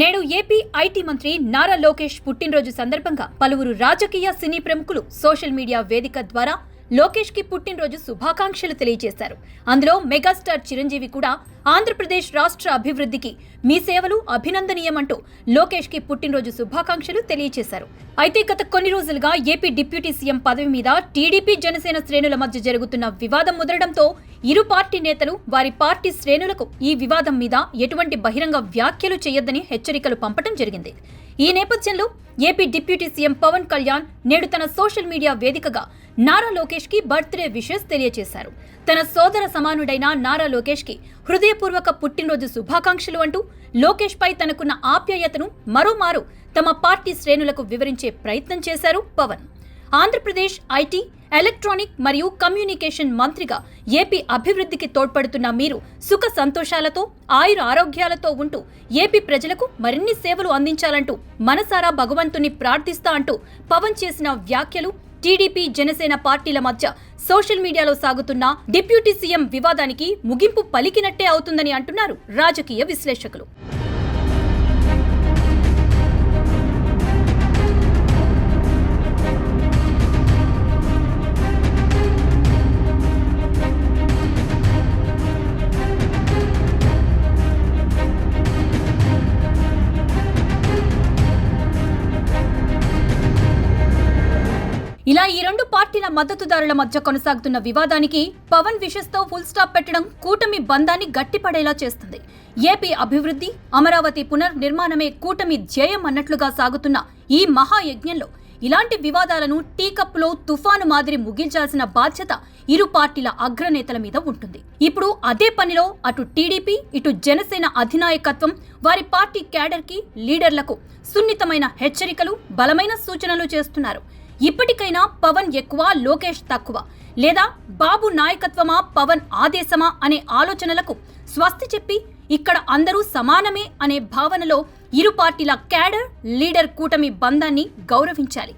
నేడు AP IT మంత్రి నారా లోకేష్ పుట్టినరోజు సందర్భంగా పలువురు రాజకీయ సినీ ప్రముఖులు సోషల్ మీడియా వేదిక ద్వారా లోకేష్ కి పుట్టినరోజు శుభాకాంక్షలు తెలియజేశారు. అందులో మెగాస్టార్ చిరంజీవి కూడా ఆంధ్రప్రదేశ్ రాష్ట్ర అభివృద్ధికి మీ సేవలు అభినందనీయమంటూ లోకేష్ కి పుట్టినరోజు శుభాకాంక్షలు తెలియజేశారు. అయితే గత కొన్ని రోజులుగా ఏపీ డిప్యూటీ సీఎం పదవి మీద టీడీపీ జనసేన శ్రేణుల మధ్య జరుగుతున్న వివాదం ముదరడంతో ఇరు పార్టీ నేతలు వారి పార్టీ శ్రేణులకు ఈ వివాదం మీద ఎటువంటి బహిరంగ వ్యాఖ్యలు చేయొద్దని హెచ్చరికలు పంపడం జరిగింది. ఈ నేపథ్యంలో AP deputy CM Pawan Kalyan నేడు తన సోషల్ మీడియా వేదికగా నారా లోకేష్ కి బర్త్డే విషెస్ తెలియజేశారు. తన సోదర సమానుడైన నారా లోకేష్ కి హృదయపూర్వక పుట్టినరోజు శుభాకాంక్షలు అంటూ లోకేష్ పై తనకున్న ఆప్యాయతను మరోమారు తమ పార్టీ శ్రేణులకు వివరించే ప్రయత్నం చేశారు పవన్. ఆంధ్రప్రదేశ్ ఐటీ, ఎలక్ట్రానిక్ మరియు కమ్యూనికేషన్ మంత్రిగా ఏపీ అభివృద్ధికి తోడ్పడుతున్న మీరు సుఖ సంతోషాలతో ఆయుర ఆరోగ్యాలతో ఉంటూ ఏపీ ప్రజలకు మరిన్ని సేవలు అందించాలంటూ మనసారా భగవంతుని ప్రార్థిస్తా అంటూ పవన్ చేసిన వ్యాఖ్యలు టీడీపీ జనసేన పార్టీల మధ్య సోషల్ మీడియాలో సాగుతున్న డిప్యూటీ సీఎం వివాదానికి ముగింపు పలికినట్టే అవుతుందని అంటున్నారు రాజకీయ విశ్లేషకులు. ఇలా ఈ రెండు పార్టీల మద్దతుదారుల మధ్య కొనసాగుతున్న వివాదానికి పవన్ విషెస్ తో ఫుల్ స్టాప్ పెట్టడం కూటమి బంధాన్ని గట్టిపడేలా చేస్తుంది. ఏపీ అభివృద్ధి, అమరావతి పునర్నిర్మాణమే కూటమి ధ్యేయం అన్నట్లుగా సాగుతున్న ఈ మహాయజ్ఞంలో ఇలాంటి వివాదాలను టీ కప్పులో తుఫాను మాదిరి ముగించాల్సిన బాధ్యత ఇరు పార్టీల అగ్రనేతల మీద ఉంటుంది. ఇప్పుడు అదే పనిలో అటు టీడీపీ, ఇటు జనసేన అధినాయకత్వం వారి పార్టీ క్యాడర్ కి, లీడర్లకు సున్నితమైన హెచ్చరికలు, బలమైన సూచనలు చేస్తున్నారు. ఇప్పటికైనా పవన్ ఎక్కువ, లోకేష్ తక్కువ, లేదా బాబు నాయకత్వమా పవన్ ఆదేశమా అనే ఆలోచనలకు స్వస్తి చెప్పి ఇక్కడ అందరూ సమానమే అనే భావనలో ఇరు పార్టీల క్యాడర్, లీడర్ కూటమి బంధాన్ని గౌరవించాలి.